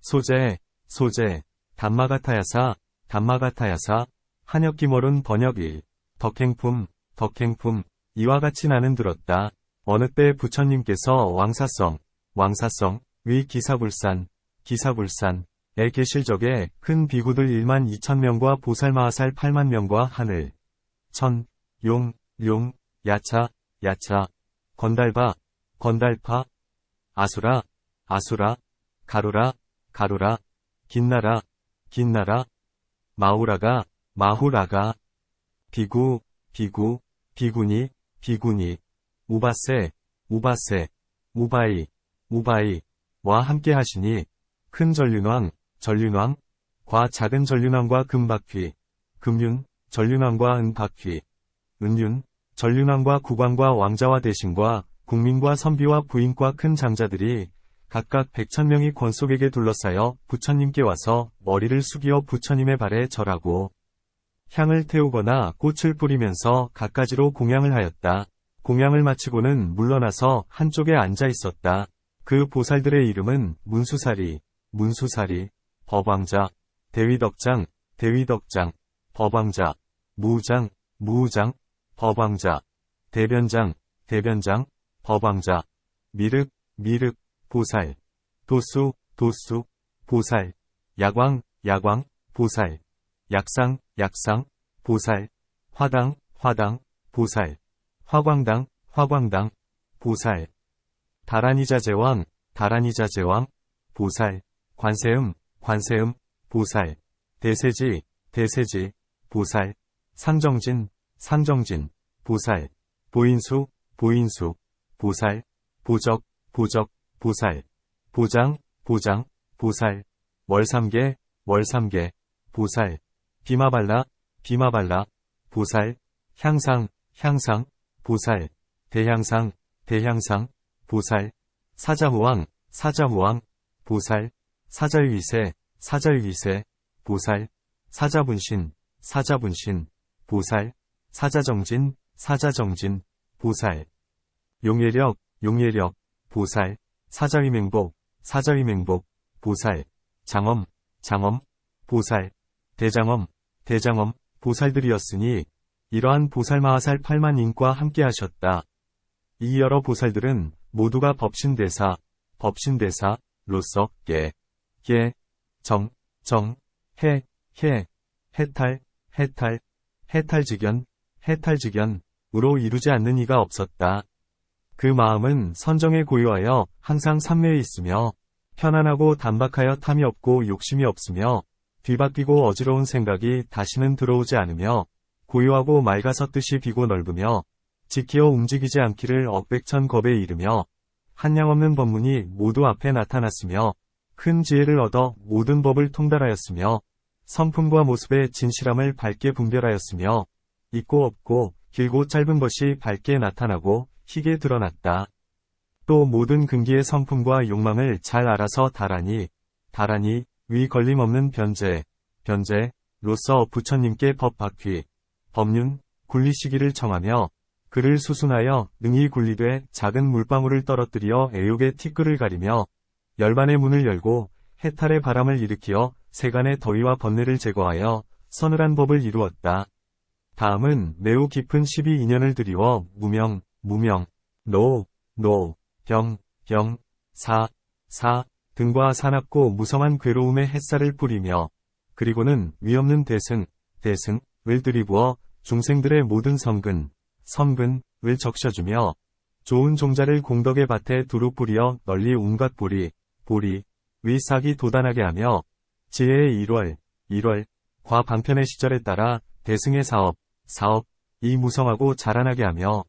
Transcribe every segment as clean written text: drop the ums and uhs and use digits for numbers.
소재, 소재, 담마가타야사, 담마가타야사, 한역기몰은 번역 1. 덕행품, 덕행품, 이와 같이 나는 들었다. 어느 때 부처님께서 왕사성, 위 기사불산에 계실 적에 큰 비구들 1만 2천 명과 보살마하살 8만 명과 하늘, 천, 용, 야차, 건달파, 아수라, 가루라, 긴나라, 마후라가, 비구니, 우바세, 우바이와 함께 하시니, 큰 전륜왕과 작은 전륜왕과 금박휘, 금윤, 전륜왕과 은박휘, 은윤, 전륜왕과 국왕과 왕자와 대신과 국민과 선비와 부인과 큰 장자들이 각각 100,000명이 권속에게 둘러싸여 부처님께 와서 머리를 숙여 부처님의 발에 절하고 향을 태우거나 꽃을 뿌리면서 갖가지로 공양을 하였다. 공양을 마치고는 물러나서 한쪽에 앉아 있었다. 그 보살들의 이름은 문수사리, 법왕자, 대위덕장, 법왕자, 무우장, 법왕자, 대변장, 법왕자, 미륵, 보살, 도수, 보살, 야광, 보살, 약상, 보살, 화당, 보살, 화광당, 보살, 다라니자제왕, 보살, 관세음, 보살, 대세지, 보살, 상정진, 보살, 보인수, 보살, 보적, 보살, 보장, 보살, 월삼계, 보살, 비마발라, 보살, 향상, 보살, 대향상, 보살, 사자후왕, 보살, 사절위세, 보살, 사자분신, 보살, 사자정진, 보살, 용예력, 보살, 사자위맹복, 보살, 장엄, 보살, 대장엄, 보살들이었으니 이러한 보살마하살 8만 인과 함께 하셨다. 이 여러 보살들은 모두가 법신대사로서 해탈직연으로 이루지 않는 이가 없었다. 그 마음은 선정에 고요하여 항상 삼매에 있으며 편안하고 단박하여 탐이 없고 욕심이 없으며 뒤바뀌고 어지러운 생각이 다시는 들어오지 않으며 고요하고 맑아서 뜻이 비고 넓으며 지키어 움직이지 않기를 억백천겁에 이르며 한량없는 법문이 모두 앞에 나타났으며 큰 지혜를 얻어 모든 법을 통달하였으며 성품과 모습의 진실함을 밝게 분별하였으며 있고 없고 길고 짧은 것이 밝게 나타나고 희게 드러났다. 또 모든 근기의 성품과 욕망을 잘 알아서 다라니 위 걸림없는 변제로서 부처님께 법박휘, 법륜, 굴리시기를 청하며 그를 수순하여 능히 굴리되 작은 물방울을 떨어뜨려 애욕의 티끌을 가리며 열반의 문을 열고 해탈의 바람을 일으키어 세간의 더위와 번뇌를 제거하여 서늘한 법을 이루었다. 다음은 매우 깊은 12인연을 드리워 무명, 노, 병, 사 등과 사납고 무성한 괴로움의 햇살을 뿌리며 그리고는 위없는 대승을 들이부어 중생들의 모든 선근을 적셔주며 좋은 종자를 공덕의 밭에 두루 뿌려 널리 온갖 보리, 위싹이 돋아나게 하며 지혜의 1월, 과 방편의 시절에 따라 대승의 사업이 무성하고 자라나게 하며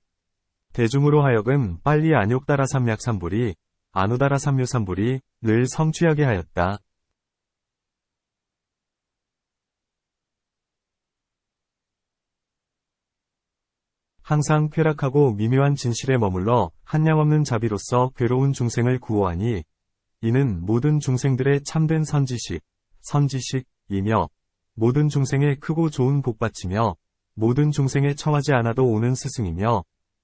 대중으로 하여금 빨리 안욕따라 삼약삼불이, 안우따라 삼묘삼불이 늘 성취하게 하였다. 항상 쾌락하고 미묘한 진실에 머물러 한량없는 자비로서 괴로운 중생을 구호하니 이는 모든 중생들의 참된 선지식이며 모든 중생의 크고 좋은 복받치며 모든 중생의 청하지 않아도 오는 스승이며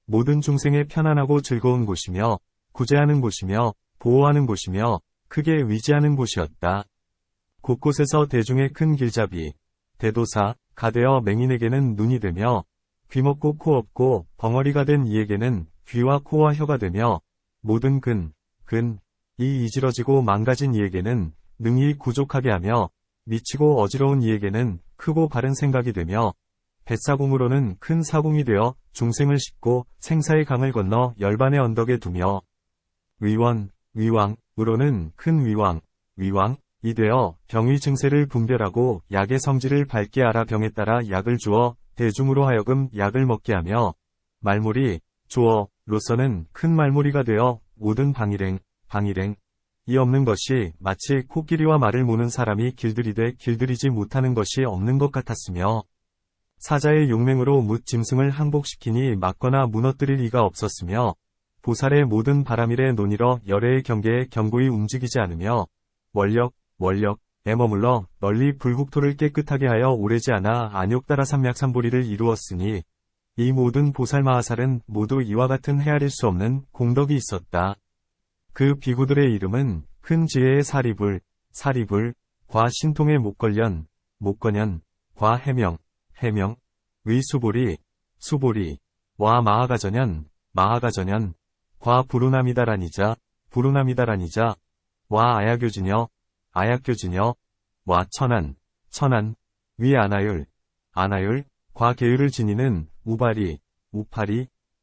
모든 중생의 편안하고 즐거운 곳이며 구제하는 곳이며 보호하는 곳이며 크게 위지하는 곳이었다. 곳곳에서 대중의 큰 길잡이, 대도사, 가되어 맹인에게는 눈이 되며, 귀먹고 코 없고 벙어리가 된 이에게는 귀와 코와 혀가 되며, 모든 이 이지러지고 망가진 이에게는 능히 구족하게 하며, 미치고 어지러운 이에게는 크고 바른 생각이 되며, 뱃사공으로는 큰 사공이 되어 중생을 싣고 생사의 강을 건너 열반의 언덕에 두며, 위왕으로는 큰 위왕이 되어 병의 증세를 분별하고 약의 성질을 밝게 알아 병에 따라 약을 주어 대중으로 하여금 약을 먹게 하며, 조어로서는 큰 말무리가 되어 모든 방일행이 없는 것이 마치 코끼리와 말을 모는 사람이 길들이되 길들이지 못하는 것이 없는 것 같았으며, 사자의 용맹으로 뭇 짐승을 항복시키니 막거나 무너뜨릴 이가 없었으며, 보살의 모든 바람일에 논이러 열애의 경계에 견고히 움직이지 않으며, 원력에 머물러 널리 불국토를 깨끗하게 하여 오래지 않아 안욕따라 삼맥삼보리를 이루었으니, 이 모든 보살마하살은 모두 이와 같은 헤아릴 수 없는 공덕이 있었다. 그 비구들의 이름은 큰 지혜의 사리불, 과 신통의 목걸련, 과 해명, 의 수보리, 와 마하가전연, 과 부루나미다라니자, 와 아야교지녀, 와 천안, 위 아나율, 과 계율을 지니는 우파리,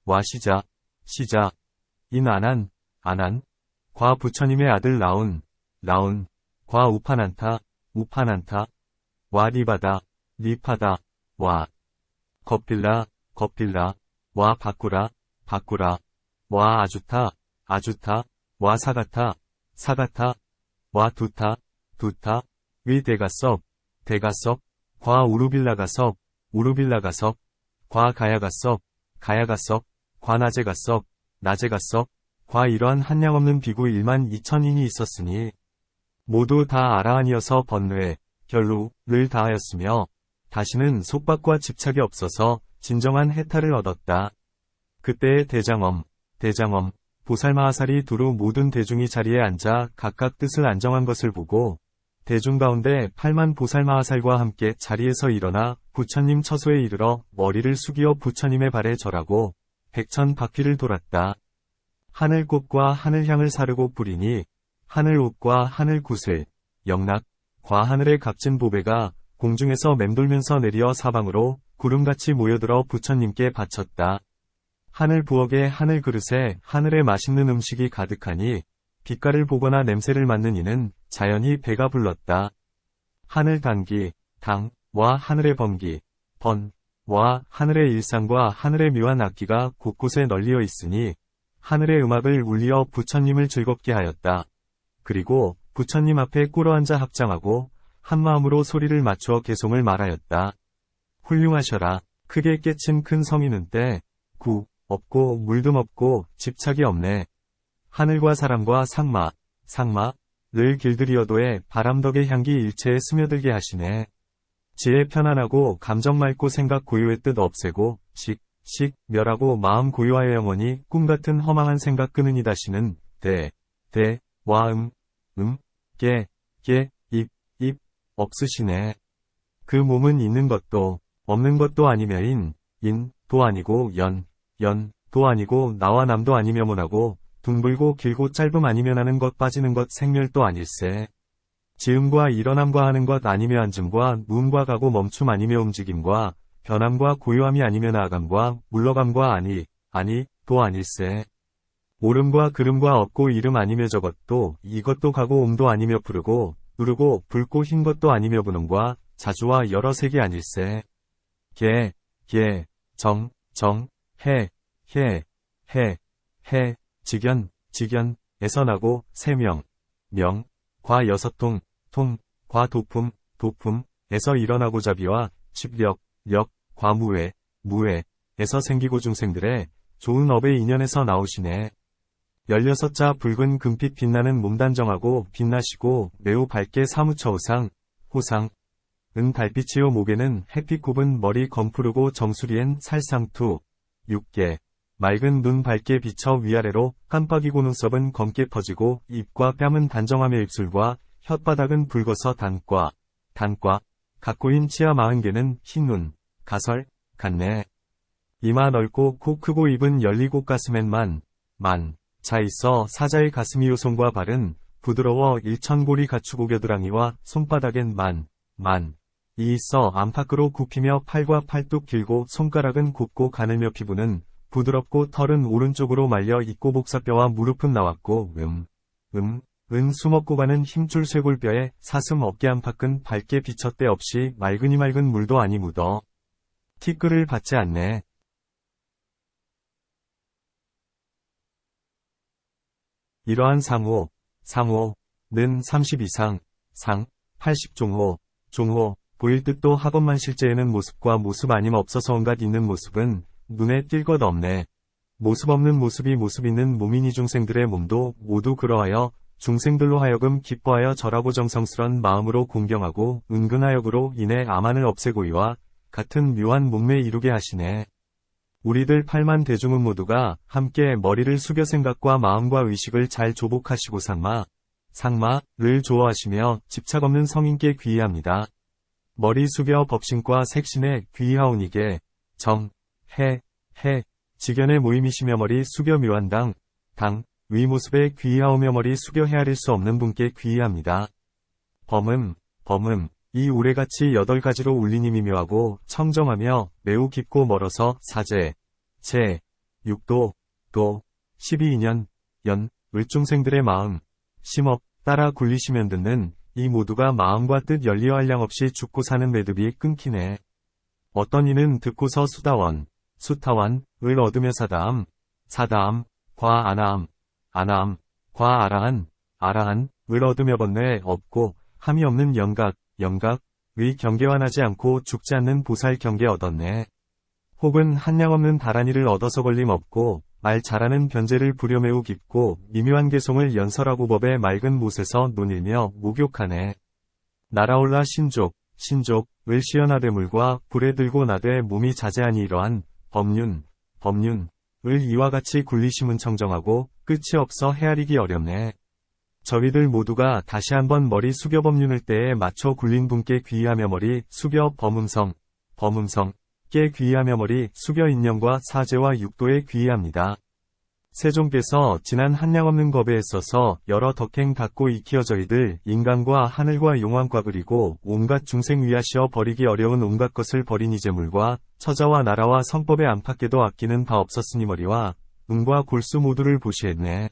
와 시자, 인 아난, 과 부처님의 아들 라운, 과 우파난타, 와 리바다, 와 겁빌라, 와 바꾸라, 와 아주타, 와 사가타, 와 두타, 위 대가섭, 과 우루빌라가섭, 과 가야가섭, 과 나제가섭, 과 이러한 한량없는 비구 1만 2천인이 있었으니, 모두 다 아라한이어서 번뇌, 결루를 다하였으며, 다시는 속박과 집착이 없어서 진정한 해탈을 얻었다. 그때의 대장엄, 보살마하살이 두루 모든 대중이 자리에 앉아 각각 뜻을 안정한 것을 보고, 대중 가운데 8만 보살마하살과 함께 자리에서 일어나 부처님 처소에 이르러 머리를 숙이어 부처님의 발에 절하고 백천 바퀴를 돌았다. 하늘꽃과 하늘향을 사르고 뿌리니 하늘옷과 하늘굿을, 영락과 하늘의 값진 보배가 공중에서 맴돌면서 내리어 사방으로 구름같이 모여들어 부처님께 바쳤다. 하늘 부엌에 하늘 그릇에 하늘의 맛있는 음식이 가득하니 빛깔을 보거나 냄새를 맡는 이는 자연히 배가 불렀다. 하늘 단기, 와 하늘의 범기, 와 하늘의 일상과 하늘의 묘한 악기가 곳곳에 널리어 있으니 하늘의 음악을 울리어 부처님을 즐겁게 하였다. 그리고 부처님 앞에 꿇어앉아 합장하고 한마음으로 소리를 맞추어 개송을 말하였다. 훌륭하셔라. 크게 깨친 큰 성인은 때, 없고 물듬 없고 집착이 없네. 하늘과 사람과 상마를 길들이어도에 바람덕의 향기 일체에 스며들게 하시네. 지혜 편안하고 감정 맑고 생각 고요의 뜻 없애고 멸하고 마음 고요하여 영원히 꿈같은 허망한 생각 끄느니다시는 와 입 없으시네. 그 몸은 있는 것도 없는 것도 아니며 인도 아니고 연도 아니고 나와 남도 아니며 모나고 둥글고 길고 짧음 아니며 나는 것 빠지는 것 생멸도 아닐세. 지음과 일어남과 하는 것 아니며 앉음과 누움과 가고 멈춤 아니며 움직임과 변함과 고요함이 아니며 나아감과 물러감과 아니도 아닐세. 오름과 그름과 없고 이름 아니며 저것도 이것도 가고 옴도 아니며 푸르고 누르고 붉고 흰 것도 아니며 분홍과 자주와 여러 색이 아닐세. 직연에서 나고 세명, 과 여섯통, 과 도품에서 일어나고 자비와 과 무에에서 생기고 중생들의 좋은 업의 인연에서 나오시네. 16자 붉은 금빛 빛나는 몸 단정하고 빛나시고 매우 밝게 사무처 호상은 달빛이요 목에는 햇빛 굽은 머리 검푸르고 정수리엔 살상투, 맑은 눈 밝게 비쳐 위아래로 깜빡이고 눈썹은 검게 퍼지고 입과 뺨은 단정하며 입술과 혓바닥은 붉어서 단과 각고인 치아 40개는 흰눈, 가설, 같네. 이마 넓고 코 크고 입은 열리고 가슴엔 자 있어 사자의 가슴이 요손과 발은 부드러워 일천고리 갖추고 겨드랑이와 손바닥엔 이 있어 안팎으로 굽히며 팔과 팔뚝 길고 손가락은 곱고 가늘며 피부는 부드럽고 털은 오른쪽으로 말려 있고 복사뼈와 무릎은 나왔고 수먹고 가는 힘줄 쇄골뼈에 사슴 어깨 안팎은 밝게 비쳐 때 없이 맑으니 맑은 물도 아니 묻어 티끌을 받지 않네. 이러한 상호는 30 이상, 80 종호, 보일 듯도 하건만 실제에는 모습과 모습 아님 없어서 온갖 있는 모습은 눈에 띌 것 없네. 모습 없는 모습이 모습 있는 몸이니 중생들의 몸도 모두 그러하여 중생들로 하여금 기뻐하여 절하고 정성스런 마음으로 공경하고 은근하역으로 인해 암환을 없애고 이와 같은 묘한 몸매 이루게 하시네. 우리들 8만 대중은 모두가 함께 머리를 숙여 생각과 마음과 의식을 잘 조복하시고 상마를 좋아하시며 집착 없는 성인께 귀의합니다. 머리 숙여 법신과 색신에 귀의하오니게 직연의 모임이시며 머리 숙여 묘한 위 모습에 귀의하오며 머리 숙여 헤아릴 수 없는 분께 귀의합니다. 범음, 이 우레같이 8가지로 울리님이 묘하고 청정하며 매우 깊고 멀어서 사제, 육도, 12인연, 을중생들의 마음, 심업, 따라 굴리시면 듣는 이 모두가 마음과 뜻 열리어 한량 없이 죽고 사는 매듭이 끊기네. 어떤 이는 듣고서 수타원, 을 얻으며 사다함, 과 아나함, 과 아라한, 을 얻으며 번뇌 없고 함이 없는 영각의 경계완하지 않고 죽지 않는 보살 경계 얻었네. 혹은 한량 없는 다란이를 얻어서 걸림 없고 말 잘하는 변제를 부려 매우 깊고 미묘한 개송을 연설하고 법의 맑은 못에서 논일며 목욕하네. 날아올라 신족을 시연하되 물과 불에 들고 나되 몸이 자제하니 이러한 법륜을 이와 같이 굴리심은 청정하고 끝이 없어 헤아리기 어렵네. 저희들 모두가 다시 한번 머리 숙여 법륜을 때에 맞춰 굴린 분께 귀의하며 머리 숙여 범음성께 귀의하며 머리 숙여 인연과 사제와 육도에 귀의합니다. 세종께서 지난 한량 없는 법에 있어서 여러 덕행 갖고 익히어 저희들 인간과 하늘과 용왕과 그리고 온갖 중생 위하시어 버리기 어려운 온갖 것을 버린 이재물과 처자와 나라와 성법의 안팎에도 아끼는 바 없었으니 머리와 눈과 골수 모두를 보시했네.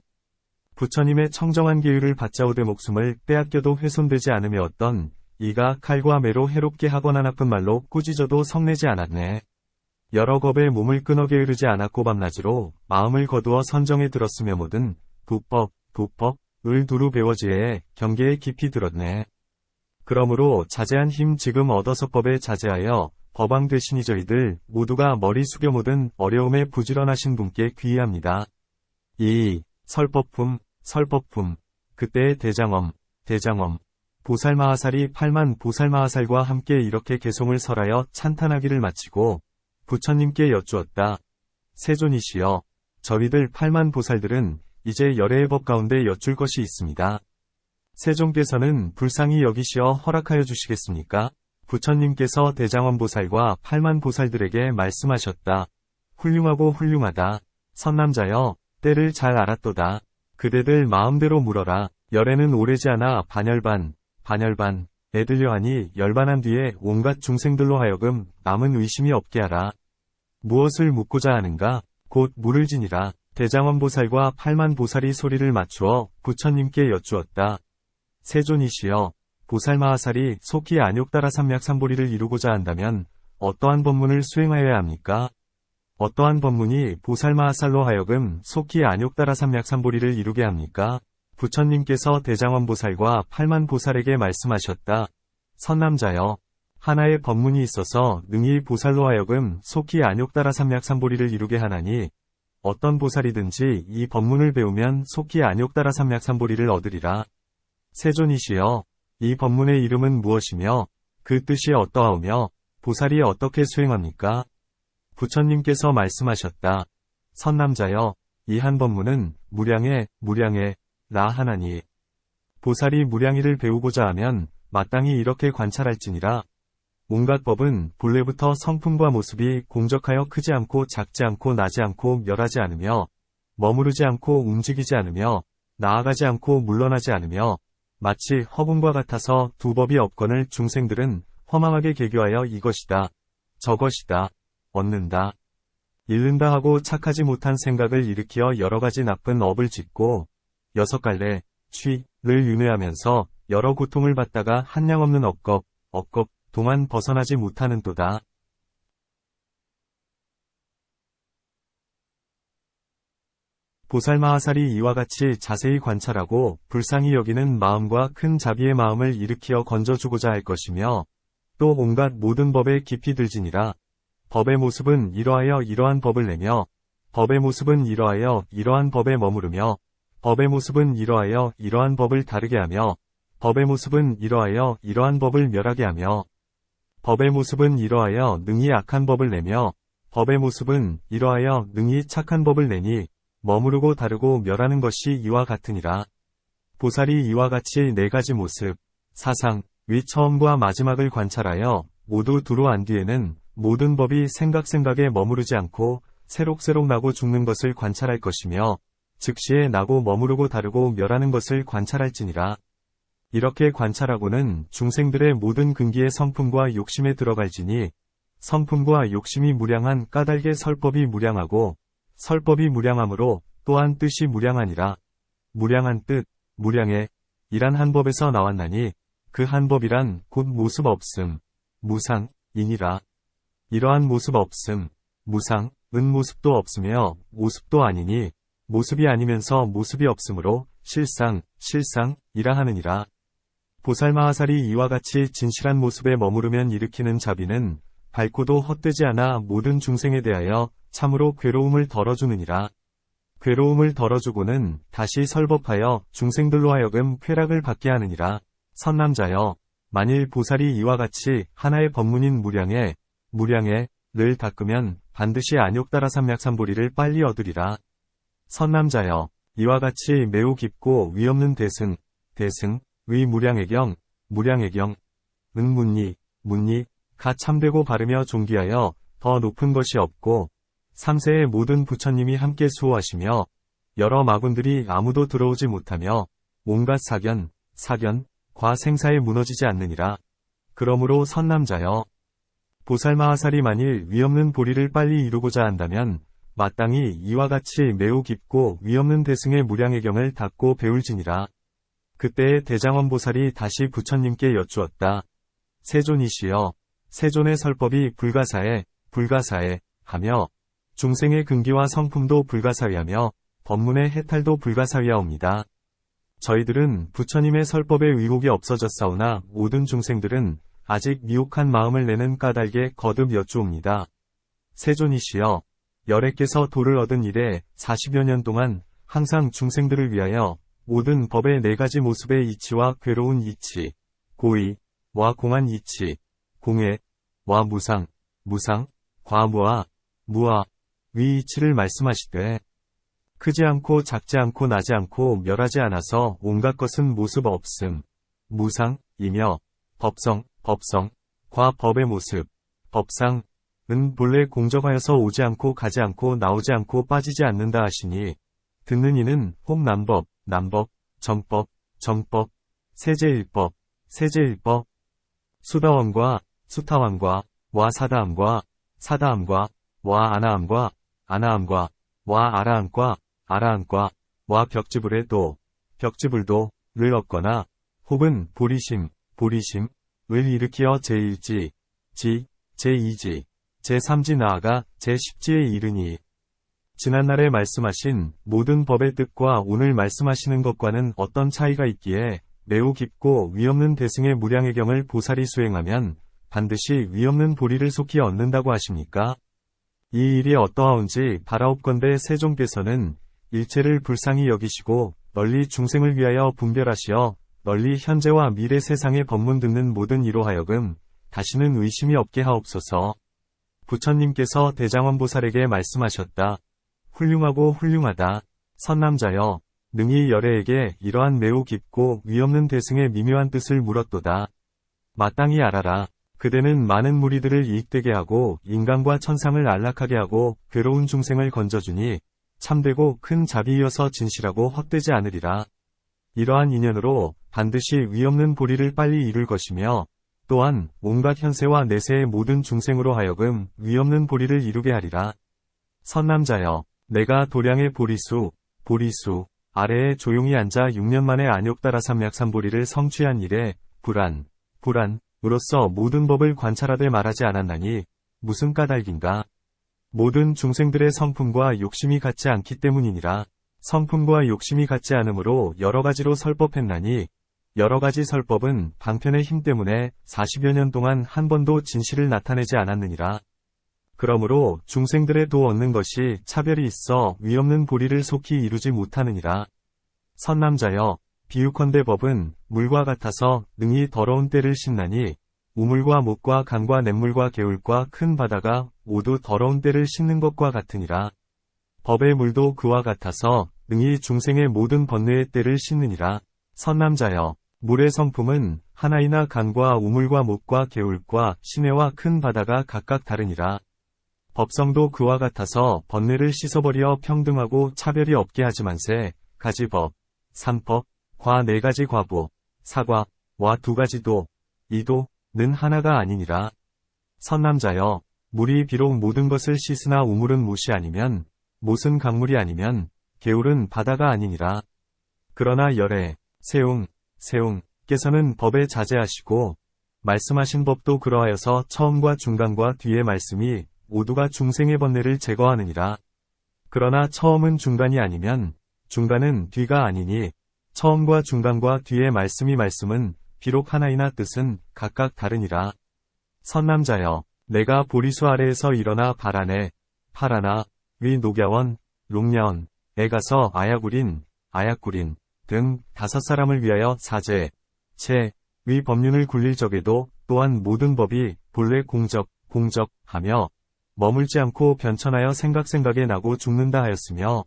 부처님의 청정한 계율을 받자오되 목숨을 빼앗겨도 훼손되지 않으며 어떤 이가 칼과 매로 해롭게 하거나 나쁜 말로 꾸짖어도 성내지 않았네. 여러 겁에 몸을 끊어 게으르지 않았고 밤낮으로 마음을 거두어 선정에 들었으며 모든 도법을 두루 배워지에 경계에 깊이 들었네. 그러므로 자제한 힘 지금 얻어서 법에 자제하여 법왕 되시니 저희들 모두가 머리 숙여 모든 어려움에 부지런하신 분께 귀의합니다. 이 설법품 그때의 대장엄 보살마하살이 8만 보살마하살과 함께 이렇게 개송을 설하여 찬탄하기를 마치고 부처님께 여쭈었다. 세존이시여, 저희들 8만 보살들은 이제 열애의 법 가운데 여쭐 것이 있습니다. 세종께서는 불쌍히 여기시어 허락하여 주시겠습니까? 부처님께서 대장엄 보살과 8만 보살들에게 말씀하셨다. 훌륭하고 훌륭하다. 선남자여, 때를 잘 알았도다. 그대들 마음대로 물어라. 열애는 오래지 않아 반열반, 애들려 하니 열반한 뒤에 온갖 중생들로 하여금 남은 의심이 없게 하라. 무엇을 묻고자 하는가? 곧 물을 지니라. 대장엄 보살과 8만 보살이 소리를 맞추어 부처님께 여쭈었다. 세존이시여, 보살마하살이 속히 안욕따라 삼맥삼보리를 이루고자 한다면 어떠한 법문을 수행하여야 합니까? 어떠한 법문이 보살마하살로 하여금 속히 안욕따라 삼맥삼보리를 이루게 합니까? 부처님께서 대장엄 보살과 8만 보살에게 말씀하셨다. 선남자여, 하나의 법문이 있어서 능히 보살로 하여금 속히 안욕따라 삼맥삼보리를 이루게 하나니 어떤 보살이든지 이 법문을 배우면 속히 안욕따라 삼맥삼보리를 얻으리라. 세존이시여, 이 법문의 이름은 무엇이며 그 뜻이 어떠하오며 보살이 어떻게 수행합니까? 부처님께서 말씀하셨다. 선남자여, 이 한 법문은 무량해, 라 하나니. 보살이 무량의를 배우고자 하면 마땅히 이렇게 관찰할지니라. 온갖 법은 본래부터 성품과 모습이 공적하여 크지 않고 작지 않고 나지 않고 멸하지 않으며 머무르지 않고 움직이지 않으며 나아가지 않고 물러나지 않으며 마치 허공과 같아서 두 법이 없거늘 중생들은 허망하게 개교하여 이것이다, 저것이다, 얻는다, 잃는다 하고 착하지 못한 생각을 일으키어 여러 가지 나쁜 업을 짓고 여섯 갈래, 취를 윤회하면서 여러 고통을 받다가 한량없는 억겁 동안 벗어나지 못하는도다. 보살마하살이 이와 같이 자세히 관찰하고 불쌍히 여기는 마음과 큰 자비의 마음을 일으키어 건져주고자 할 것이며 또 온갖 모든 법에 깊이 들지니라. 법의 모습은 이러하여 이러한 법을 내며 법의 모습은 이러하여 이러한 법에 머무르며 법의 모습은 이러하여 이러한 법을 다르게 하며 법의 모습은 이러하여 이러한 법을 멸하게 하며 법의 모습은 이러하여 능히 악한 법을 내며 법의 모습은 이러하여 능히 착한 법을 내니 머무르고 다르고 멸하는 것이 이와 같으니라. 보살이 이와 같이 네 가지 모습, 사상, 위 처음과 마지막을 관찰하여 모두 두루한 뒤에는 모든 법이 생각에 머무르지 않고 새록새록 나고 죽는 것을 관찰할 것이며 즉시에 나고 머무르고 다르고 멸하는 것을 관찰할지니라. 이렇게 관찰하고는 중생들의 모든 근기의 성품과 욕심에 들어갈지니 성품과 욕심이 무량한 까닭의 설법이 무량하고 설법이 무량하므로 또한 뜻이 무량하니라. 무량한 뜻, 무량해, 이란 한 법에서 나왔나니 그 한 법이란 곧 모습 없음, 무상, 이니라. 이러한 모습 없음, 무상, 은 모습도 없으며 모습도 아니니 모습이 아니면서 모습이 없으므로 실상이라 하느니라. 보살마하살이 이와 같이 진실한 모습에 머무르면 일으키는 자비는 밝고도 헛되지 않아 모든 중생에 대하여 참으로 괴로움을 덜어주느니라. 괴로움을 덜어주고는 다시 설법하여 중생들로 하여금 쾌락을 받게 하느니라. 선남자여, 만일 보살이 이와 같이 하나의 법문인 무량해를 닦으면 반드시 안욕따라 삼약삼보리를 빨리 얻으리라. 선남자여, 이와 같이 매우 깊고 위없는 대승, 의 무량해경, 문니, 가 참되고 바르며 존귀하여 더 높은 것이 없고, 삼세의 모든 부처님이 함께 수호하시며, 여러 마군들이 아무도 들어오지 못하며, 온갖 과 생사에 무너지지 않느니라. 그러므로 선남자여, 보살마하살이 만일 위없는 보리를 빨리 이루고자 한다면, 마땅히 이와 같이 매우 깊고 위없는 대승의 무량해경을 닦고 배울지니라. 그때에 대장원보살이 다시 부처님께 여쭈었다. 세존이시여, 세존의 설법이 불가사해 하며 중생의 근기와 성품도 불가사위하며 법문의 해탈도 불가사위하옵니다. 저희들은 부처님의 설법에 의혹이 없어졌사오나 모든 중생들은 아직 미혹한 마음을 내는 까닭에 거듭 여쭈옵니다. 세존이시여, 열애께서 도를 얻은 이래 40여 년 동안 항상 중생들을 위하여 모든 법의 네 가지 모습의 이치와 괴로운 이치, 고의와 공한 이치, 공해와 무상, 과무와 무아, 위 이치를 말씀하시되 크지 않고 작지 않고 나지 않고 멸하지 않아서 온갖 것은 모습 없음, 무상이며 법성, 과 법의 모습, 법상은 본래 공적하여서 오지 않고 가지 않고 나오지 않고 빠지지 않는다 하시니 듣는 이는 혹 남법, 정법, 세제일법, 수다원과 와 사다함과 와 아나함과 와 아라함과 와 벽지불도를 얻거나 혹은 보리심을 일으키어 제1지, 제2지, 제3지 나아가 제10지에 이르니 지난날에 말씀하신 모든 법의 뜻과 오늘 말씀하시는 것과는 어떤 차이가 있기에 매우 깊고 위없는 대승의 무량해경을 보살이 수행하면 반드시 위없는 보리를 속히 얻는다고 하십니까? 이 일이 어떠하온지 바라옵건대 세종께서는 일체를 불쌍히 여기시고 널리 중생을 위하여 분별하시어 널리 현재와 미래 세상의 법문 듣는 모든 이로 하여금 다시는 의심이 없게 하옵소서. 부처님께서 대장원보살에게 말씀하셨다. 훌륭하고 훌륭하다. 선남자여, 능히 열애에게 이러한 매우 깊고 위없는 대승의 미묘한 뜻을 물었도다. 마땅히 알아라. 그대는 많은 무리들을 이익되게 하고 인간과 천상을 안락하게 하고 괴로운 중생을 건져주니 참되고 큰 자비이어서 진실하고 헛되지 않으리라. 이러한 인연으로 반드시 위없는 보리를 빨리 이룰 것이며 또한 온갖 현세와 내세의 모든 중생으로 하여금 위없는 보리를 이루게 하리라. 선남자여, 내가 도량의 보리수 아래에 조용히 앉아 6년 만에 안욕다라삼약삼보리를 성취한 일에 불안으로서 모든 법을 관찰하되 말하지 않았나니 무슨 까닭인가. 모든 중생들의 성품과 욕심이 같지 않기 때문이니라. 성품과 욕심이 같지 않으므로 여러 가지로 설법했나니 여러 가지 설법은 방편의 힘 때문에 40여 년 동안 한 번도 진실을 나타내지 않았느니라. 그러므로 중생들의 도 얻는 것이 차별이 있어 위없는 보리를 속히 이루지 못하느니라. 선남자여, 비유컨대 법은 물과 같아서 능히 더러운 때를 씻나니 우물과 목과 강과 냇물과 개울과 큰 바다가 모두 더러운 때를 씻는 것과 같으니라. 법의 물도 그와 같아서 능히 중생의 모든 번뇌의 때를 씻느니라. 선남자여, 물의 성품은 하나이나 강과 우물과 목과 개울과 시내와 큰 바다가 각각 다르니라. 법성도 그와 같아서 번뇌를 씻어버려 평등하고 차별이 없게 하지만세 가지법, 삼법, 과 4가지 과보, 사과, 와 2가지 도, 이도는 하나가 아니니라. 선남자여, 물이 비록 모든 것을 씻으나 우물은 못이 아니면 못은 강물이 아니면 개울은 바다가 아니니라. 그러나 열애, 세웅께서는 법에 자제하시고 말씀하신 법도 그러하여서 처음과 중간과 뒤의 말씀이 모두가 중생의 번뇌를 제거하느니라. 그러나 처음은 중간이 아니면 중간은 뒤가 아니니 처음과 중간과 뒤의 말씀은 비록 하나이나 뜻은 각각 다르니라. 선남자여, 내가 보리수 아래에서 일어나 파라나, 위 녹야원, 롱야원에 가서 아야구린 등 5사람을 위하여 사제, 위 법륜을 굴릴 적에도 또한 모든 법이 본래 공적하며 머물지 않고 변천하여 생각에 나고 죽는다 하였으며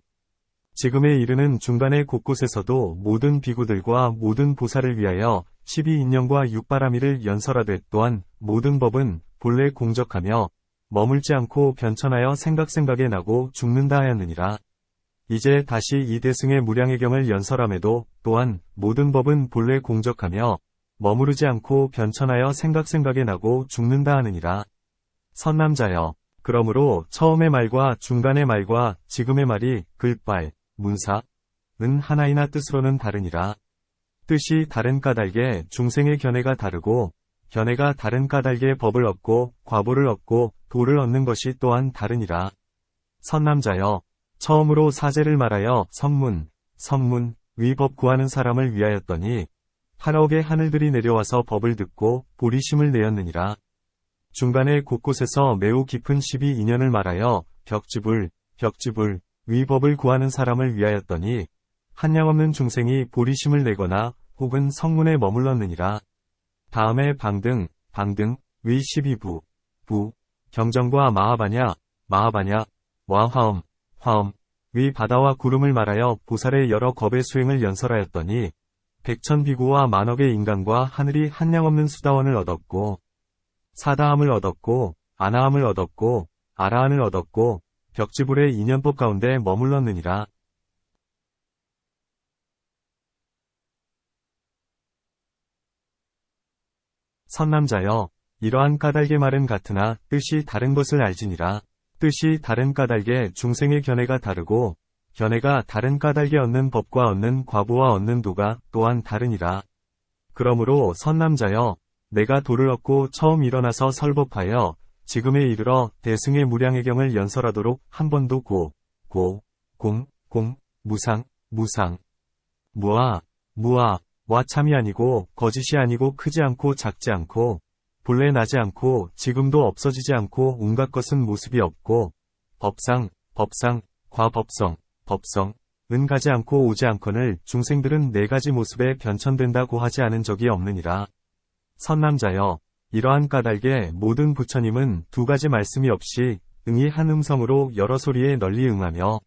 지금에 이르는 중간의 곳곳에서도 모든 비구들과 모든 보살을 위하여 12인연과 6바라미를 연설하되 또한 모든 법은 본래 공적하며 머물지 않고 변천하여 생각에 나고 죽는다 하였느니라. 이제 다시 이 대승의 무량의 경을 연설함에도 또한 모든 법은 본래 공적하며 머무르지 않고 변천하여 생각에 나고 죽는다 하느니라. 선남자여, 그러므로 처음의 말과 중간의 말과 지금의 말이 문사는 하나이나 뜻으로는 다르니라. 뜻이 다른 까닭에 중생의 견해가 다르고 견해가 다른 까닭에 법을 얻고 과보를 얻고 도를 얻는 것이 또한 다르니라. 선남자여, 처음으로 사제를 말하여 선문, 위법 구하는 사람을 위하였더니 8억의 하늘들이 내려와서 법을 듣고 보리심을 내었느니라. 중간에 곳곳에서 매우 깊은 12인연을 말하여 벽지불, 위법을 구하는 사람을 위하였더니 한량없는 중생이 보리심을 내거나 혹은 성문에 머물렀느니라. 다음에 방등, 위 12부, 경정과 마하바냐, 와 화엄, 위 바다와 구름을 말하여 보살의 여러 겁의 수행을 연설하였더니 백천비구와 만억의 인간과 하늘이 한량없는 수다원을 얻었고 사다함을 얻었고 아나함을 얻었고 아라한을 얻었고 벽지불의 인연법 가운데 머물렀느니라. 선남자여, 이러한 까닭의 말은 같으나 뜻이 다른 것을 알지니라. 뜻이 다른 까닭에 중생의 견해가 다르고 견해가 다른 까닭에 얻는 법과 얻는 과보와 얻는 도가 또한 다르니라. 그러므로 선남자여, 내가 도를 얻고 처음 일어나서 설법하여 지금에 이르러 대승의 무량의 경을 연설하도록 한 번도 무상, 무아, 와 참이 아니고 거짓이 아니고 크지 않고 작지 않고 본래 나지 않고 지금도 없어지지 않고 온갖 것은 모습이 없고 법상, 법성은 가지 않고 오지 않거늘 중생들은 4가지 모습에 변천된다고 하지 않은 적이 없느니라. 선남자여, 이러한 까닭에 모든 부처님은 2가지 말씀이 없이 응이 한 음성으로 여러 소리에 널리 응하며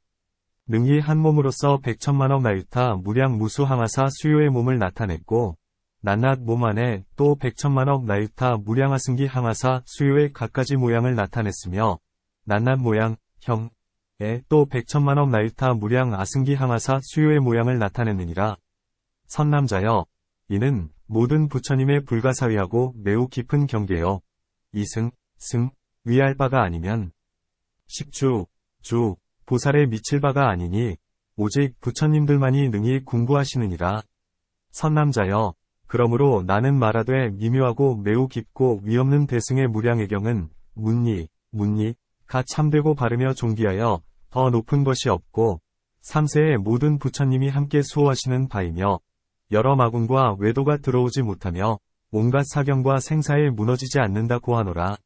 능히 한 몸으로서 백천만억 나유타 무량 무수 항하사 수요의 몸을 나타냈고 낱낱 몸 안에 또 백천만억 나유타 무량하승기 항하사 수요의 갖가지 모양을 나타냈으며 낱낱 모양, 형에 또 백천만억 나유타 무량 아승기 항하사 수요의 모양을 나타냈느니라. 선남자여, 이는 모든 부처님의 불가사의하고 매우 깊은 경계요. 이승, 승, 위할 바가 아니면 식주, 주, 보살에 미칠 바가 아니니 오직 부처님들만이 능히 공부하시느니라. 선남자여, 그러므로 나는 말하되 미묘하고 매우 깊고 위없는 대승의 무량의경은 문니, 가 참되고 바르며 존귀하여 더 높은 것이 없고 삼세의 모든 부처님이 함께 수호하시는 바이며 여러 마군과 외도가 들어오지 못하며 온갖 사경과 생사에 무너지지 않는다고 하노라.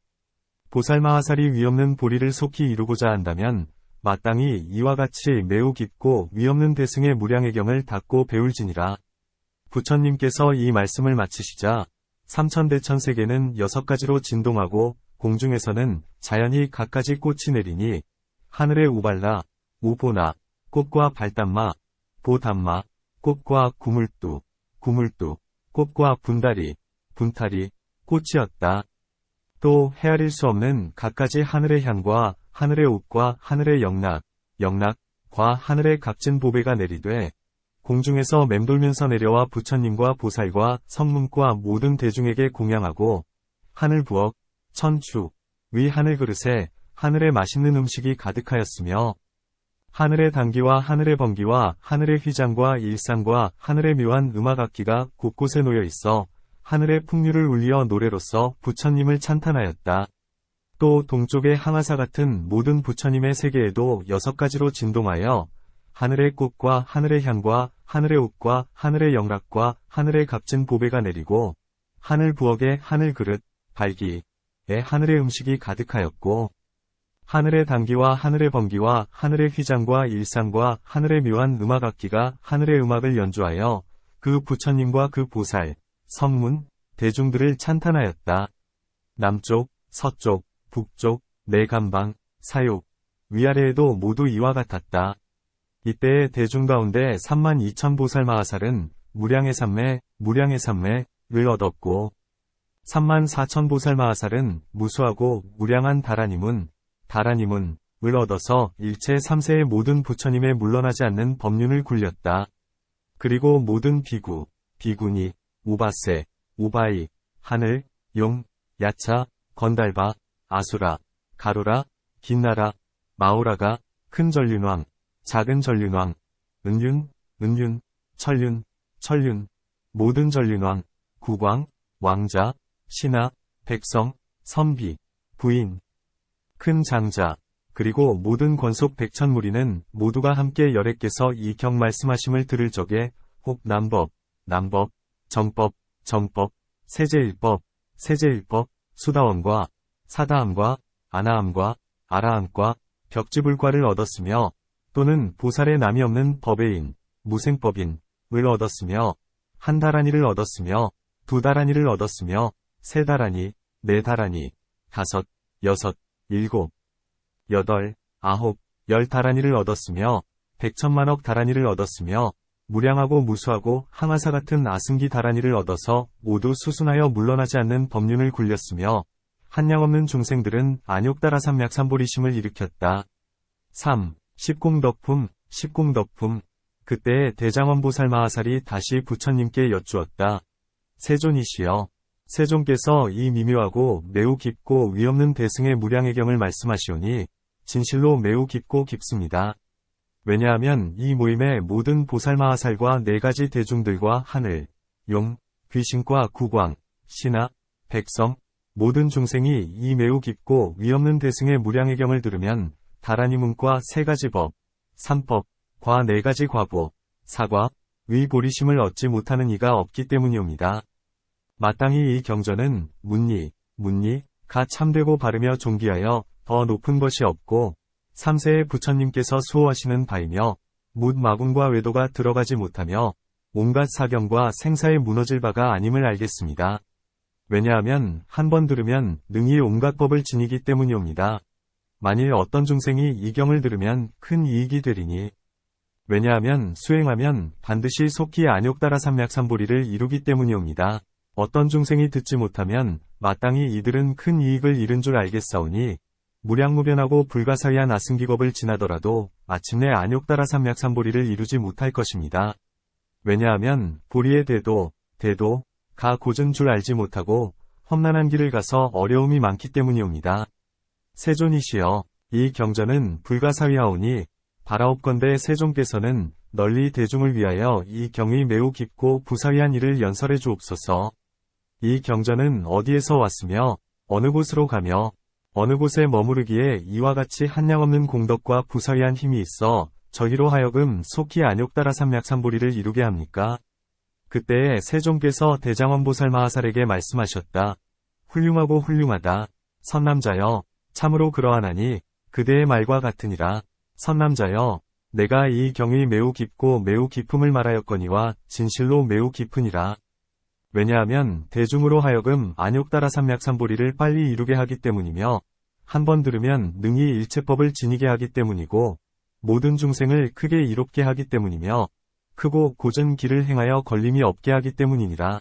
보살마하살이 위없는 보리를 속히 이루고자 한다면 마땅히 이와 같이 매우 깊고 위없는 대승의 무량의경을 닫고 배울지니라. 부처님께서 이 말씀을 마치시자 삼천대천세계는 6가지로 진동하고 공중에서는 자연히 갖가지 꽃이 내리니 하늘의 우발라, 우보나, 꽃과 발단마, 보단마, 꽃과 구물두, 꽃과 분다리, 분타리, 꽃이었다. 또 헤아릴 수 없는 갖가지 하늘의 향과 하늘의 옷과 하늘의 영락과 하늘의 값진 보배가 내리되 공중에서 맴돌면서 내려와 부처님과 보살과 성문과 모든 대중에게 공양하고 하늘 부엌, 천추, 위 하늘 그릇에 하늘의 맛있는 음식이 가득하였으며 하늘의 당기와 하늘의 번기와 하늘의 휘장과 일상과 하늘의 묘한 음악악기가 곳곳에 놓여 있어 하늘의 풍류를 울려 노래로서 부처님을 찬탄하였다. 또 동쪽의 항하사 같은 모든 부처님의 세계에도 6가지로 진동하여 하늘의 꽃과 하늘의 향과 하늘의 옷과 하늘의 영락과 하늘의 값진 보배가 내리고 하늘 부엌에 하늘 그릇, 발기에 하늘의 음식이 가득하였고 하늘의 당기와 하늘의 번기와 하늘의 휘장과 일상과 하늘의 묘한 음악악기가 하늘의 음악을 연주하여 그 부처님과 그 보살, 성문, 대중들을 찬탄하였다. 남쪽, 서쪽, 북쪽, 내간방, 사욕, 위아래에도 모두 이와 같았다. 이때의 대중 가운데 32,000보살마하살은 무량의 삼매를 얻었고 34,000보살마하살은 무수하고 무량한 다라니문을 얻어서 일체 3세의 모든 부처님에 물러나지 않는 법륜을 굴렸다. 그리고 모든 비구, 비구니, 우바세, 우바이, 하늘, 용, 야차, 건달바, 아수라, 가루라, 긴나라, 마오라가, 큰 전륜왕, 작은 전륜왕, 은륜, 철륜, 모든 전륜왕, 국왕, 왕자, 신하, 백성, 선비, 부인, 큰 장자, 그리고 모든 권속 백천무리는 모두가 함께 열애께서 이 경 말씀하심을 들을 적에 혹 남법, 정법, 세제일법, 수다원과 사다함과 아나함과 아라함과 벽지불과를 얻었으며 또는 보살의 남이 없는 법외인, 무생법인을 얻었으며 한 다라니를 얻었으며 두 다라니를 얻었으며 세 다라니, 네 다라니, 다섯, 여섯, 일곱, 여덟, 아홉, 열 다라니를 얻었으며 백천만억 다라니를 얻었으며 무량하고 무수하고 항하사 같은 아승기 다라니를 얻어서 모두 수순하여 물러나지 않는 법륜을 굴렸으며 한량없는 중생들은 안욕다라삼약삼보리심을 일으켰다. 3. 십공덕품. 그때의 대장원보살마하살이 다시 부처님께 여쭈었다. 세존이시여, 세존께서 이 미묘하고 매우 깊고 위없는 대승의 무량의경을 말씀하시오니 진실로 매우 깊고 깊습니다. 왜냐하면 이 모임의 모든 보살마하살과 4가지 대중들과 하늘, 용, 귀신과 국왕, 신하, 백성, 모든 중생이 이 매우 깊고 위없는 대승의 무량의경을 들으면 다라니문과 3가지 법, 3법과 4가지 과보, 사과, 위보리심을 얻지 못하는 이가 없기 때문이옵니다. 마땅히 이 경전은 문니가 참되고 바르며 존귀하여 더 높은 것이 없고 3세의 부처님께서 수호하시는 바이며 묻 마군과 외도가 들어가지 못하며 온갖 사경과 생사에 무너질 바가 아님을 알겠습니다. 왜냐하면 한 번 들으면 능히 온갖 법을 지니기 때문이옵니다. 만일 어떤 중생이 이 경을 들으면 큰 이익이 되리니 왜냐하면 수행하면 반드시 속히 안욕따라 삼맥삼보리를 이루기 때문이옵니다. 어떤 중생이 듣지 못하면 마땅히 이들은 큰 이익을 잃은 줄 알겠사오니 무량무변하고 불가사의한 아승기겁을 지나더라도 마침내 안욕따라 삼맥삼보리를 이루지 못할 것입니다. 왜냐하면 보리의 대도가 고전 줄 알지 못하고 험난한 길을 가서 어려움이 많기 때문이옵니다. 세존이시여, 이 경전은 불가사의하오니 바라옵건대 세존께서는 널리 대중을 위하여 이 경이 매우 깊고 부사의한 일을 연설해 주옵소서. 이 경전은 어디에서 왔으며 어느 곳으로 가며 어느 곳에 머무르기에 이와 같이 한량없는 공덕과 부사의한 힘이 있어 저희로 하여금 속히 안욕따라 삼맥삼보리를 이루게 합니까? 그때에 세종께서 대장원보살 마하살에게 말씀하셨다. 훌륭하고 훌륭하다. 선남자여, 참으로 그러하나니 그대의 말과 같으니라. 선남자여, 내가 이 경이 매우 깊고 매우 깊음을 말하였거니와 진실로 매우 깊으니라. 왜냐하면 대중으로 하여금 안욕따라 삼맥삼보리를 빨리 이루게 하기 때문이며 한 번 들으면 능히 일체법을 지니게 하기 때문이고 모든 중생을 크게 이롭게 하기 때문이며 크고 고전 길을 행하여 걸림이 없게 하기 때문이니라.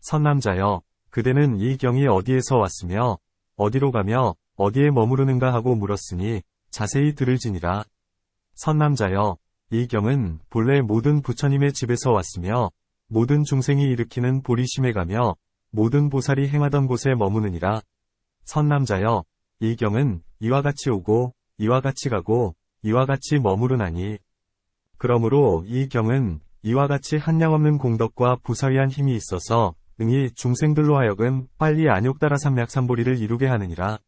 선남자여, 그대는 이 경이 어디에서 왔으며 어디로 가며 어디에 머무르는가 하고 물었으니 자세히 들을지니라. 선남자여, 이 경은 본래 모든 부처님의 집에서 왔으며 모든 중생이 일으키는 보리심에 가며 모든 보살이 행하던 곳에 머무느니라. 선남자여, 이 경은 이와 같이 오고 이와 같이 가고 이와 같이 머무르나니 그러므로 이 경은 이와 같이 한량없는 공덕과 부사의한 힘이 있어서 능히 중생들로 하여금 빨리 안욕따라 삼맥삼보리를 이루게 하느니라.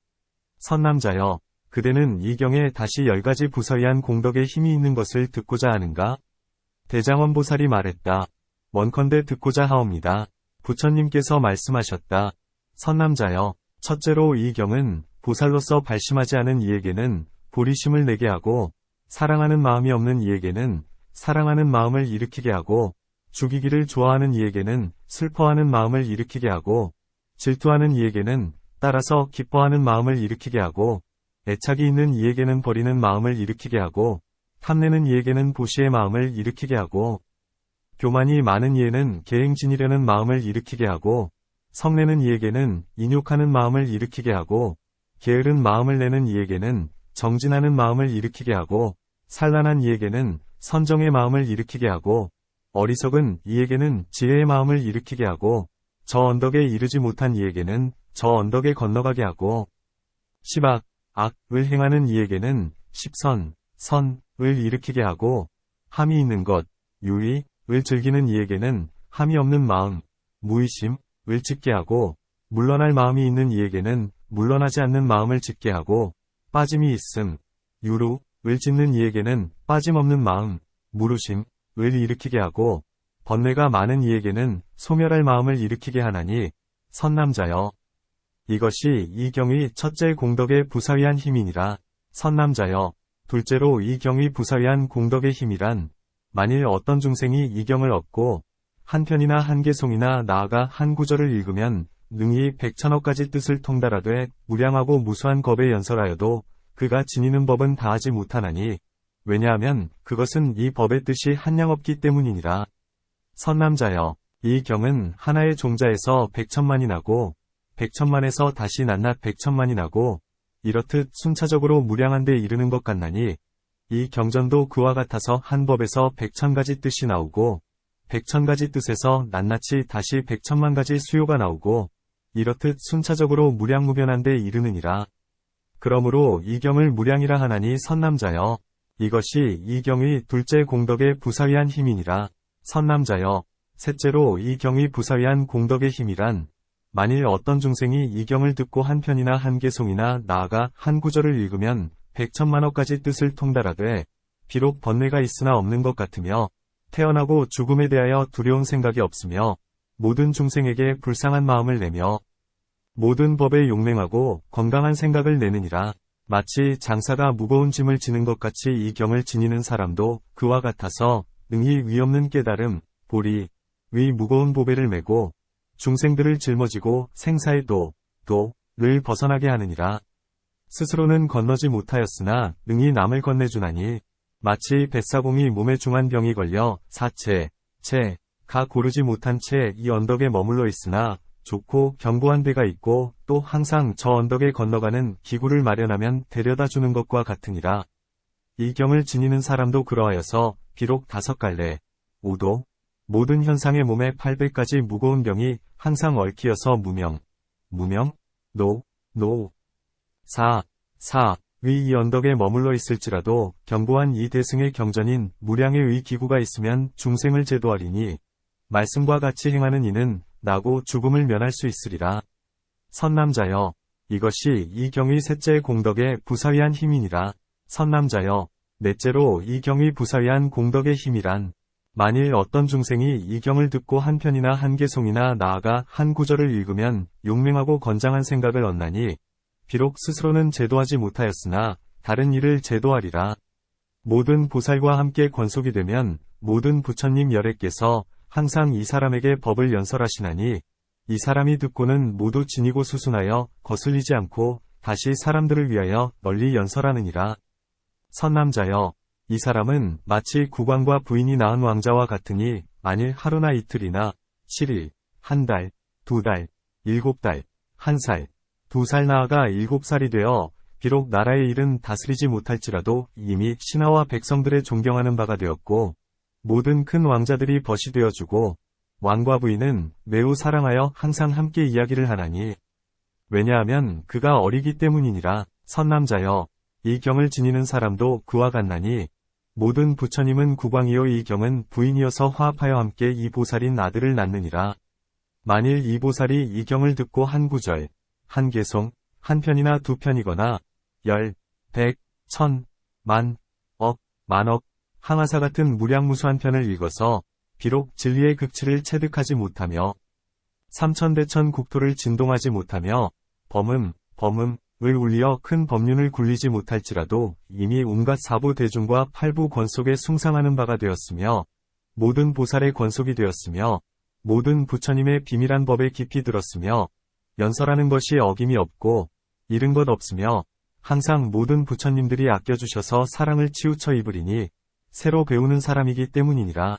선남자여, 그대는 이 경에 다시 10가지 부사의한 공덕의 힘이 있는 것을 듣고자 하는가? 대장원보살이 말했다. 원컨대 듣고자 하옵니다. 부처님께서 말씀하셨다. 선남자여, 첫째로 이 경은 보살로서 발심하지 않은 이에게는 보리심을 내게 하고 사랑하는 마음이 없는 이에게는 사랑하는 마음을 일으키게 하고 죽이기를 좋아하는 이에게는 슬퍼하는 마음을 일으키게 하고 질투하는 이에게는 따라서 기뻐하는 마음을 일으키게 하고 애착이 있는 이에게는 버리는 마음을 일으키게 하고 탐내는 이에게는 보시의 마음을 일으키게 하고 교만이 많은 이에는 계행지니려는 마음을 일으키게 하고 성내는 이에게는 인욕하는 마음을 일으키게 하고 게으른 마음을 내는 이에게는 정진하는 마음을 일으키게 하고 산란한 이에게는 선정의 마음을 일으키게 하고 어리석은 이에게는 지혜의 마음을 일으키게 하고 저 언덕에 이르지 못한 이에게는 저 언덕에 건너가게 하고 시박, 악을 행하는 이에게는 십선, 선을 일으키게 하고 함이 있는 것, 유의을 즐기는 이에게는 함이 없는 마음, 무의심을 짓게 하고 물러날 마음이 있는 이에게는 물러나지 않는 마음을 짓게 하고 빠짐이 있음, 유루를 짓는 이에게는 빠짐없는 마음, 무루심을 일으키게 하고 번뇌가 많은 이에게는 소멸할 마음을 일으키게 하나니 선남자여. 이것이 이 경의 첫째 공덕의 부사의한 힘이니라. 선남자여, 둘째로 이 경의 부사의한 공덕의 힘이란 만일 어떤 중생이 이 경을 얻고 한 편이나 한 개송이나 나아가 한 구절을 읽으면 능히 100,000억 가지 뜻을 통달하되 무량하고 무수한 겁에 연설하여도 그가 지니는 법은 다하지 못하나니 왜냐하면 그것은 이 법의 뜻이 한량없기 때문이니라. 선남자여, 이 경은 하나의 종자에서 100,000만이 나고 100,000만에서 다시 낱낱 100,000만이 나고 이렇듯 순차적으로 무량한 데 이르는 것 같나니 이 경전도 그와 같아서 한 법에서 100,000가지 뜻이 나오고 100,000가지 뜻에서 낱낱이 다시 100,000,000가지 수요가 나오고 이렇듯 순차적으로 무량무변한 데 이르느니라. 그러므로 이 경을 무량이라 하나니 선남자여, 이것이 이 경의 둘째 공덕의 부사의한 힘이니라. 선남자여, 셋째로 이 경의 부사의한 공덕의 힘이란 만일 어떤 중생이 이 경을 듣고 한 편이나 한 개송이나 나아가 한 구절을 읽으면 100,000,000,000억 가지 뜻을 통달하되 비록 번뇌가 있으나 없는 것 같으며 태어나고 죽음에 대하여 두려운 생각이 없으며 모든 중생에게 불쌍한 마음을 내며 모든 법에 용맹하고 건강한 생각을 내느니라. 마치 장사가 무거운 짐을 지는 것 같이 이 경을 지니는 사람도 그와 같아서 능히 위없는 깨달음, 보리, 위 무거운 보배를 메고 중생들을 짊어지고 생사의 도, 를 벗어나게 하느니라. 스스로는 건너지 못하였으나 능히 남을 건네주나니 마치 뱃사공이 몸에 중한 병이 걸려 가 고르지 못한 채 이 언덕에 머물러 있으나 좋고 견고한 데가 있고 또 항상 저 언덕에 건너가는 기구를 마련하면 데려다 주는 것과 같으니라. 이 경을 지니는 사람도 그러하여서 비록 5갈래, 5도, 모든 현상의 몸에 8배까지 무거운 병이 항상 얽히어서 의 이 언덕에 머물러 있을지라도 견고한 이 대승의 경전인 무량의 의 기구가 있으면 중생을 제도하리니 말씀과 같이 행하는 이는 나고 죽음을 면할 수 있으리라. 선남자여, 이것이 이 경의 셋째 공덕의 부사위한 힘이니라. 선남자여, 넷째로 이 경의 부사위한 공덕의 힘이란 만일 어떤 중생이 이 경을 듣고 한 편이나 한 개송이나 나아가 한 구절을 읽으면 용맹하고 건장한 생각을 얻나니 비록 스스로는 제도하지 못하였으나 다른 이를 제도하리라. 모든 보살과 함께 권속이 되면 모든 부처님 열애께서 항상 이 사람에게 법을 연설하시나니 이 사람이 듣고는 모두 지니고 수순하여 거슬리지 않고 다시 사람들을 위하여 널리 연설하느니라. 선남자여, 이 사람은 마치 국왕과 부인이 낳은 왕자와 같으니 만일 하루나 이틀이나 7일, 한 달, 2달, 7달, 1살, 2살 나아가 7살이 되어 비록 나라의 일은 다스리지 못할지라도 이미 신하와 백성들의 존경하는 바가 되었고 모든 큰 왕자들이 벗이 되어주고 왕과 부인은 매우 사랑하여 항상 함께 이야기를 하나니 왜냐하면 그가 어리기 때문이니라. 선남자여, 이 경을 지니는 사람도 그와 같나니 모든 부처님은 국왕이요 이 경은 부인이어서 화합하여 함께 이 보살인 아들을 낳느니라. 만일 이 보살이 이 경을 듣고 한 구절, 한 개송, 한 편이나 2편이거나 10, 100, 1000, 만, 억, 만억, 항아사 같은 무량무수한 편을 읽어서 비록 진리의 극치를 체득하지 못하며 삼천대천 국토를 진동하지 못하며 범음을 울리어 큰 법륜을 굴리지 못할지라도 이미 온갖 사부 대중과 팔부 권속에 숭상하는 바가 되었으며 모든 보살의 권속이 되었으며 모든 부처님의 비밀한 법에 깊이 들었으며 연설하는 것이 어김이 없고 잃은 것 없으며 항상 모든 부처님들이 아껴주셔서 사랑을 치우쳐 입으리니 새로 배우는 사람이기 때문이니라.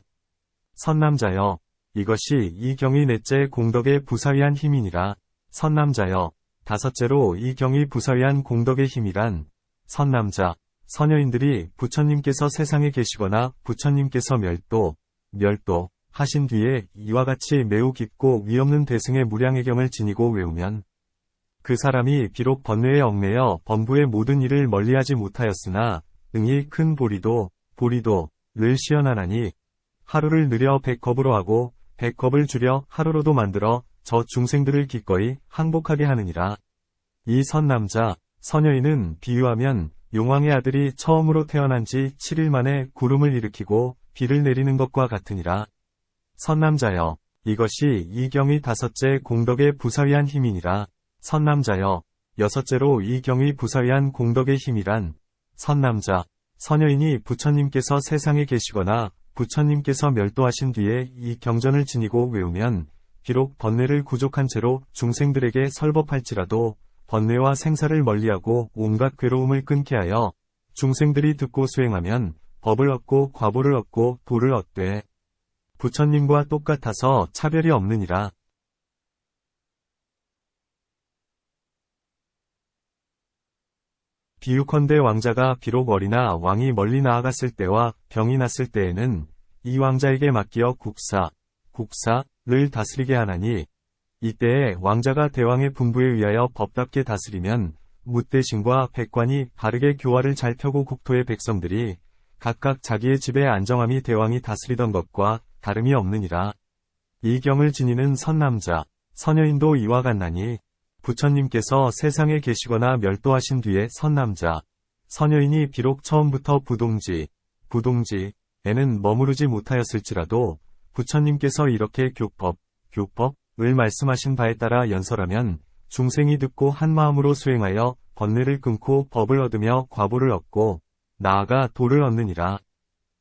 선남자여, 이것이 이 경의 넷째 공덕의 부사위한 힘이니라. 선남자여, 다섯째로 이 경의 부사위한 공덕의 힘이란 선남자, 선여인들이 부처님께서 세상에 계시거나 부처님께서 멸도 하신 뒤에 이와 같이 매우 깊고 위없는 대승의 무량의 경을 지니고 외우면 그 사람이 비록 번뇌에 얽매여 범부의 모든 일을 멀리하지 못하였으나 능히 큰 보리도를 시연하나니 하루를 느려 100겁으로 하고 100겁을 줄여 하루로도 만들어 저 중생들을 기꺼이 항복하게 하느니라. 이 선남자, 선여인은 비유하면 용왕의 아들이 처음으로 태어난 지 7일 만에 구름을 일으키고 비를 내리는 것과 같으니라. 선남자여, 이것이 이 경의 다섯째 공덕의 부사위한 힘이니라. 선남자여, 여섯째로 이 경의 부사위한 공덕의 힘이란 선남자, 선여인이 부처님께서 세상에 계시거나 부처님께서 멸도하신 뒤에 이 경전을 지니고 외우면 비록 번뇌를 구족한 채로 중생들에게 설법할지라도 번뇌와 생사를 멀리하고 온갖 괴로움을 끊게 하여 중생들이 듣고 수행하면 법을 얻고 과보를 얻고 도를 얻되 부처님과 똑같아서 차별이 없느니라. 비유컨대 왕자가 비록 어리나 왕이 멀리 나아갔을 때와 병이 났을 때에는 이 왕자에게 맡기어 국사를 다스리게 하나니 이때에 왕자가 대왕의 분부에 의하여 법답게 다스리면 뭇대신과 백관이 바르게 교화를 잘 펴고 국토의 백성들이 각각 자기의 집에 안정함이 대왕이 다스리던 것과 다름이 없느니라. 이 경을 지니는 선남자, 선여인도 이와 같나니 부처님께서 세상에 계시거나 멸도하신 뒤에 선남자, 선여인이 비록 처음부터 부동지에는 머무르지 못하였을지라도 부처님께서 이렇게 교법을 말씀하신 바에 따라 연설하면 중생이 듣고 한마음으로 수행하여 번뇌를 끊고 법을 얻으며 과보를 얻고 나아가 도를 얻느니라.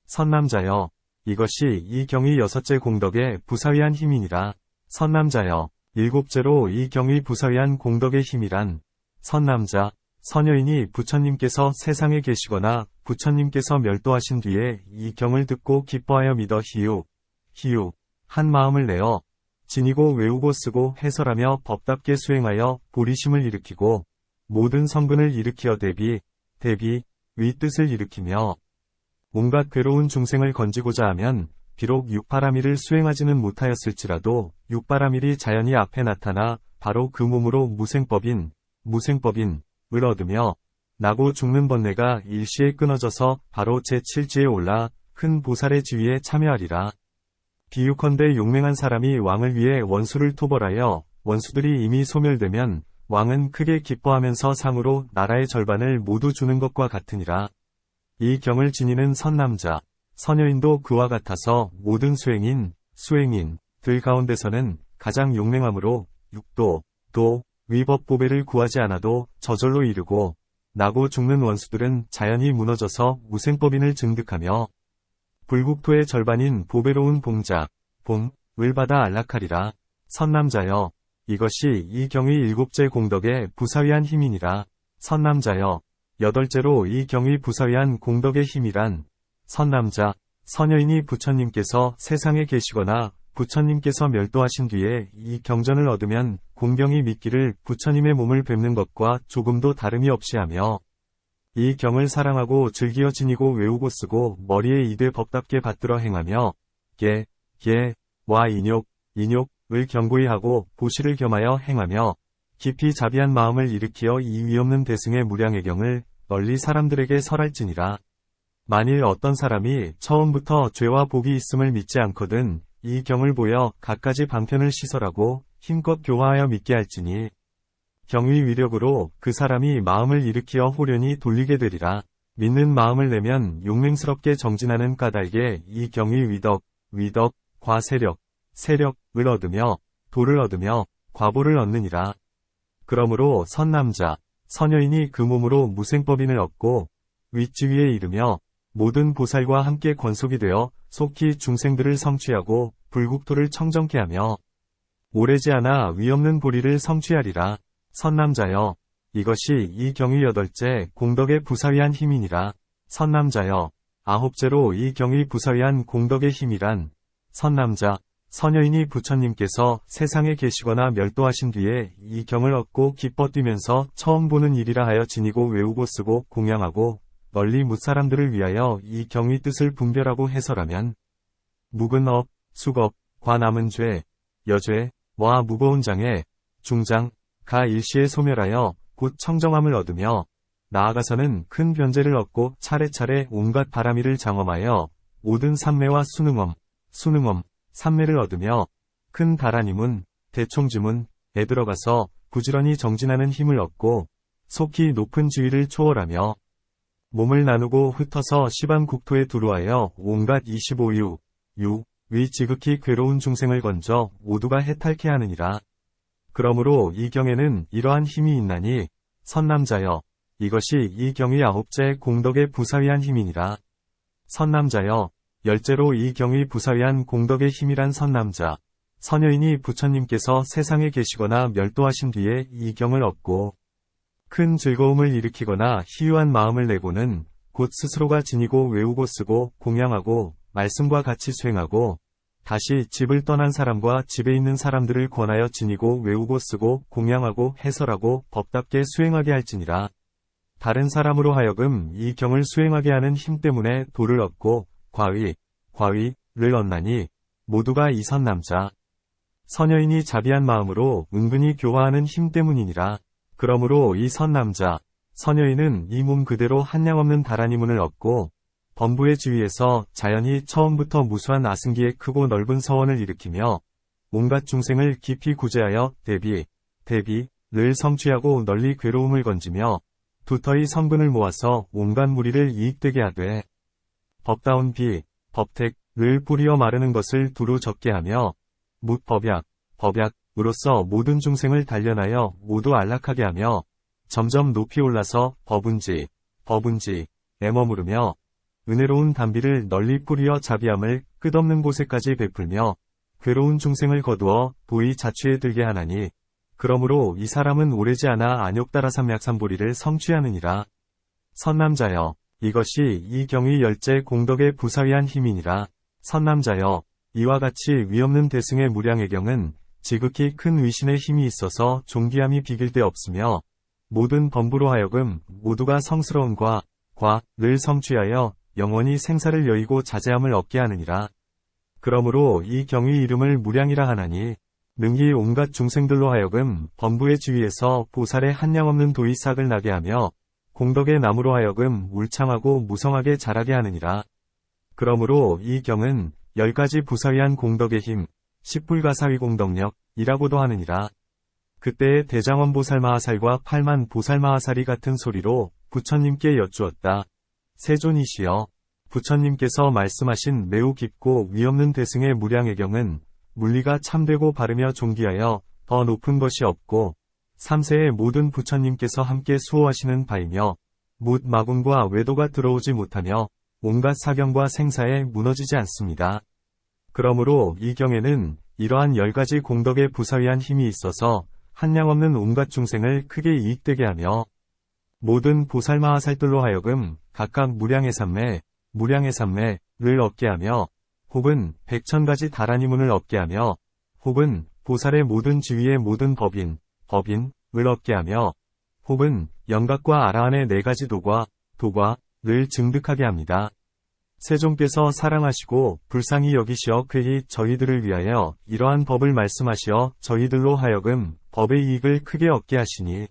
선남자여, 이것이 이 경의 여섯째 공덕의 부사위한 힘이니라. 선남자여, 일곱째로 이 경의 부사위한 공덕의 힘이란 선남자, 선여인이 부처님께서 세상에 계시거나 부처님께서 멸도하신 뒤에 이 경을 듣고 기뻐하여 믿어 희유, 한 마음을 내어 지니고 외우고 쓰고 해설하며 법답게 수행하여 보리심을 일으키고 모든 성근을 일으키어 대비, 위 뜻을 일으키며 온갖 괴로운 중생을 건지고자 하면 비록 육바라밀을 수행하지는 못하였을지라도 육바라밀이 자연히 앞에 나타나 바로 그 몸으로 무생법인을 얻으며 나고 죽는 번뇌가 일시에 끊어져서 바로 제7지에 올라 큰 보살의 지위에 참여하리라. 비유컨대 용맹한 사람이 왕을 위해 원수를 토벌하여 원수들이 이미 소멸되면 왕은 크게 기뻐하면서 상으로 나라의 절반을 모두 주는 것과 같으니라. 이 경을 지니는 선남자, 선여인도 그와 같아서 모든 수행인들 가운데서는 가장 용맹함으로 육도, 위법보배를 구하지 않아도 저절로 이르고 나고 죽는 원수들은 자연히 무너져서 무생법인을 증득하며 불국토의 절반인 보배로운 봉을 받아 안락하리라. 선남자여, 이것이 이 경의 일곱째 공덕의 부사위한 힘이니라. 선남자여, 여덟째로 이 경의 부사위한 공덕의 힘이란 선남자, 선여인이 부처님께서 세상에 계시거나 부처님께서 멸도하신 뒤에 이 경전을 얻으면 공경이 믿기를 부처님의 몸을 뵙는 것과 조금도 다름이 없이 하며 이 경을 사랑하고 즐기어 지니고 외우고 쓰고 머리에 이되 법답게 받들어 행하며 와 인욕을 견고히 하고 보시를 겸하여 행하며 깊이 자비한 마음을 일으키어 이 위없는 대승의 무량의 경을 널리 사람들에게 설할지니라. 만일 어떤 사람이 처음부터 죄와 복이 있음을 믿지 않거든 이 경을 보여 갖가지 방편을 시설하고 힘껏 교화하여 믿게 할지니 경의 위력으로 그 사람이 마음을 일으키어 호련히 돌리게 되리라. 믿는 마음을 내면 용맹스럽게 정진하는 까닭에 이 경의 위덕과 세력을 얻으며 도를 얻으며 과보를 얻느니라. 그러므로 선남자, 선여인이 그 몸으로 무생법인을 얻고 윗지위에 이르며 모든 보살과 함께 권속이 되어 속히 중생들을 성취하고 불국토를 청정케 하며 오래지 않아 위없는 보리를 성취하리라. 선남자여, 이것이 이 경의 여덟째 공덕의 부사위한 힘이니라. 선남자여, 아홉째로 이 경의 부사위한 공덕의 힘이란 선남자, 선여인이 부처님께서 세상에 계시거나 멸도하신 뒤에 이 경을 얻고 기뻐 뛰면서 처음 보는 일이라 하여 지니고 외우고 쓰고 공양하고 널리 뭇사람들을 위하여 이 경의 뜻을 분별하고 해설하면 묵은 업, 숙업, 과 남은 죄, 여죄와 무거운 장애, 중장가 일시에 소멸하여 곧 청정함을 얻으며 나아가서는 큰 변제를 얻고 차례차례 온갖 바라미를 장엄하여 모든 삼매와 수능엄, 삼매를 얻으며 큰 다라니문, 대총지문에 들어가서 부지런히 정진하는 힘을 얻고 속히 높은 지위를 초월하며 몸을 나누고 흩어서 시방국토에 두루하여 온갖 25유, 위 지극히 괴로운 중생을 건져 모두가 해탈케 하느니라. 그러므로 이 경에는 이러한 힘이 있나니 선남자여, 이것이 이 경의 아홉째 공덕의 부사위한 힘이니라. 선남자여, 열째로 이 경의 부사위한 공덕의 힘이란 선남자, 선여인이 부처님께서 세상에 계시거나 멸도하신 뒤에 이 경을 얻고 큰 즐거움을 일으키거나 희유한 마음을 내고는 곧 스스로가 지니고 외우고 쓰고 공양하고 말씀과 같이 수행하고 다시 집을 떠난 사람과 집에 있는 사람들을 권하여 지니고 외우고 쓰고 공양하고 해설하고 법답게 수행하게 할지니라. 다른 사람으로 하여금 이 경을 수행하게 하는 힘 때문에 도를 얻고 과위를 얻나니 모두가 이 선남자, 선여인이 자비한 마음으로 은근히 교화하는 힘 때문이니라. 그러므로 이 선남자, 선여인은 이 몸 그대로 한량없는 다라니문을 얻고 범부의 지위에서 자연히 처음부터 무수한 아승기의 크고 넓은 서원을 일으키며 온갖 중생을 깊이 구제하여 대비를 성취하고 널리 괴로움을 건지며 두터이 성분을 모아서 온갖 무리를 이익되게 하되 법다운 법택을 뿌리어 마르는 것을 두루 적게 하며 법약으로서 모든 중생을 단련하여 모두 안락하게 하며 점점 높이 올라서 법운지에 머무르며 은혜로운 담비를 널리 뿌리어 자비함을 끝없는 곳에까지 베풀며 괴로운 중생을 거두어 도의 자취에 들게 하나니 그러므로 이 사람은 오래지 않아 안욕따라삼약삼보리를 성취하느니라. 선남자여, 이것이 이 경의 열째 공덕의 부사위한 힘이니라. 선남자여, 이와 같이 위없는 대승의 무량의경은 지극히 큰 위신의 힘이 있어서 존귀함이 비길 데 없으며 모든 범부로 하여금 모두가 성스러운 과를 성취하여 영원히 생사를 여의고 자제함을 얻게 하느니라. 그러므로 이 경의 이름을 무량이라 하나니 능히 온갖 중생들로 하여금 범부의 지위에서 보살의 한량없는 도의 싹을 나게 하며 공덕의 나무로 하여금 울창하고 무성하게 자라게 하느니라. 그러므로 이 경은 10가지 부사위한 공덕의 힘, 십불가사위 공덕력이라고도 하느니라. 그때의 대장원 보살마하살과 8만 보살마하살이 같은 소리로 부처님께 여쭈었다. 세존이시여, 부처님께서 말씀하신 매우 깊고 위없는 대승의 무량의경은 물리가 참되고 바르며 존귀하여 더 높은 것이 없고 3세의 모든 부처님께서 함께 수호하시는 바이며 묻 마군과 외도가 들어오지 못하며 온갖 사경과 생사에 무너지지 않습니다. 그러므로 이 경에는 이러한 10가지 공덕의 부사위한 힘이 있어서 한량없는 온갖 중생을 크게 이익되게 하며 모든 보살마하살들로 하여금 각각 무량의 삼매를 얻게 하며 혹은 100,000가지 다라니문을 얻게 하며 혹은 보살의 모든 지위의 모든 법인을 얻게 하며 혹은 영각과 아라한의 4가지 도과를 증득하게 합니다. 세종께서 사랑하시고 불쌍히 여기시어 그히 저희들을 위하여 이러한 법을 말씀하시어 저희들로 하여금 법의 이익을 크게 얻게 하시니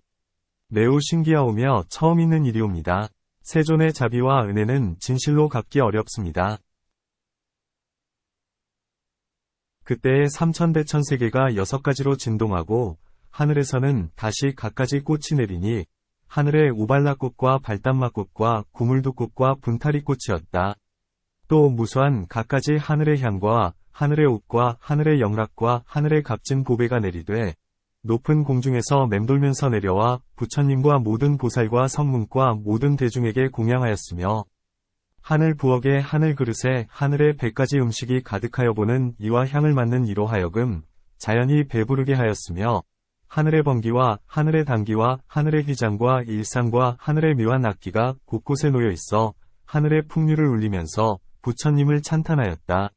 매우 신기하오며 처음 있는 일이옵니다. 세존의 자비와 은혜는 진실로 갚기 어렵습니다. 그때의 삼천대천세계가 6가지로 진동하고 하늘에서는 다시 갖가지 꽃이 내리니 하늘에 우발라꽃과 발단마꽃과 구물두꽃과 분타리꽃이었다. 또 무수한 갖가지 하늘의 향과 하늘의 옷과 하늘의 영락과 하늘의 값진 보배가 내리되 높은 공중에서 맴돌면서 내려와 부처님과 모든 보살과 성문과 모든 대중에게 공양하였으며 하늘 부엌에 하늘 그릇에 하늘의 100가지 음식이 가득하여 보는 이와 향을 맡는 이로 하여금 자연히 배부르게 하였으며 하늘의 번기와 하늘의 단기와 하늘의 휘장과 일상과 하늘의 묘한 악기가 곳곳에 놓여 있어 하늘의 풍류를 울리면서 부처님을 찬탄하였다.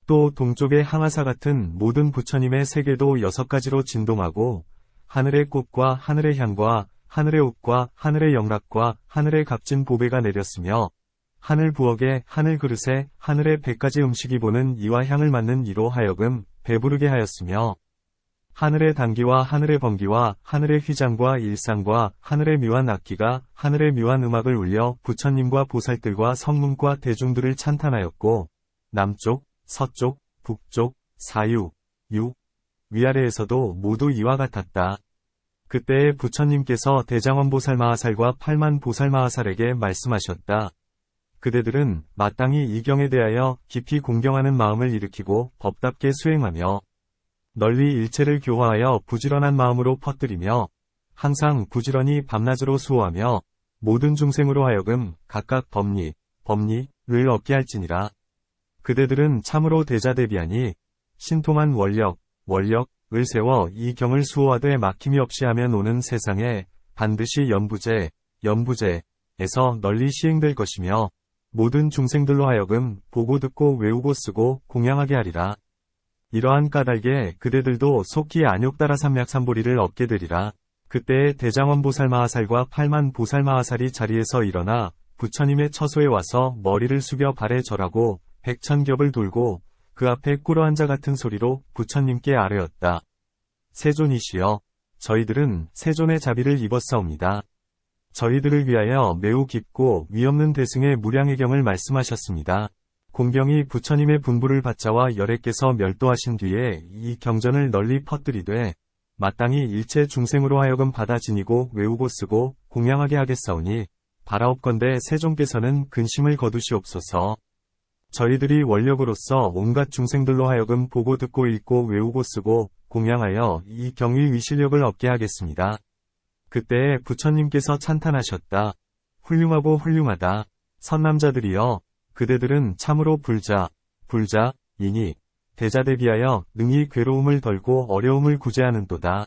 또 동쪽의 항아사 같은 모든 부처님의 세계도 6가지로 진동하고 하늘의 꽃과 하늘의 향과 하늘의 옷과 하늘의 영락과 하늘의 값진 보배가 내렸으며 하늘 부엌에 하늘 그릇에 하늘의 100가지 음식이 보는 이와 향을 맡는 이로 하여금 배부르게 하였으며 하늘의 단기와 하늘의 번기와 하늘의 휘장과 일상과 하늘의 묘한 악기가 하늘의 묘한 음악을 울려 부처님과 보살들과 성문과 대중들을 찬탄하였고 남쪽, 서쪽, 북쪽, 사유, 위아래에서도 모두 이와 같았다. 그때에 부처님께서 대장원 보살마하살과 8만 보살마하살에게 말씀하셨다. 그대들은 마땅히 이 경에 대하여 깊이 공경하는 마음을 일으키고 법답게 수행하며 널리 일체를 교화하여 부지런한 마음으로 퍼뜨리며 항상 부지런히 밤낮으로 수호하며 모든 중생으로 하여금 각각 법리를 얻게 할지니라. 그대들은 참으로 대자대비하니 신통한 원력을 세워 이 경을 수호하되 막힘이 없이 하면 오는 세상에 반드시 연부제에서 널리 시행될 것이며 모든 중생들로 하여금 보고 듣고 외우고 쓰고 공양하게 하리라. 이러한 까닭에 그대들도 속히 안욕따라삼약삼보리를 얻게 되리라. 그때에 대장원 보살마하살과 8만 보살마하살이 자리에서 일어나 부처님의 처소에 와서 머리를 숙여 발에 절하고 100,000겹을 돌고 그 앞에 꿇어앉아 같은 소리로 부처님께 아뢰었다. 세존이시여, 저희들은 세존의 자비를 입었사옵니다. 저희들을 위하여 매우 깊고 위없는 대승의 무량의경을 말씀하셨습니다. 공경이 부처님의 분부를 받자와 열애께서 멸도하신 뒤에 이 경전을 널리 퍼뜨리되 마땅히 일체 중생으로 하여금 받아 지니고 외우고 쓰고 공양하게 하겠사오니 바라옵건대 세종께서는 근심을 거두시옵소서. 저희들이 원력으로서 온갖 중생들로 하여금 보고 듣고 읽고 외우고 쓰고 공양하여 이 경의 위실력을 얻게 하겠습니다. 그때에 부처님께서 찬탄하셨다. 훌륭하고 훌륭하다. 선남자들이여, 그대들은 참으로 불자이니 대자대비하여 능히 괴로움을 덜고 어려움을 구제하는도다.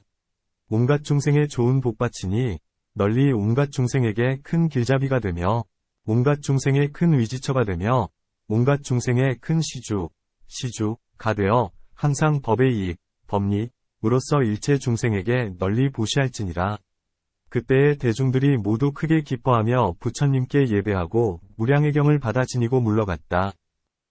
온갖 중생의 좋은 복받치니 널리 온갖 중생에게 큰 길잡이가 되며 온갖 중생의 큰 의지처가 되며 온갖 중생의 큰 시주가 되어 항상 법의 이익, 법리으로서 일체 중생에게 널리 보시할지니라. 그때에 대중들이 모두 크게 기뻐하며 부처님께 예배하고 무량의 경을 받아 지니고 물러갔다.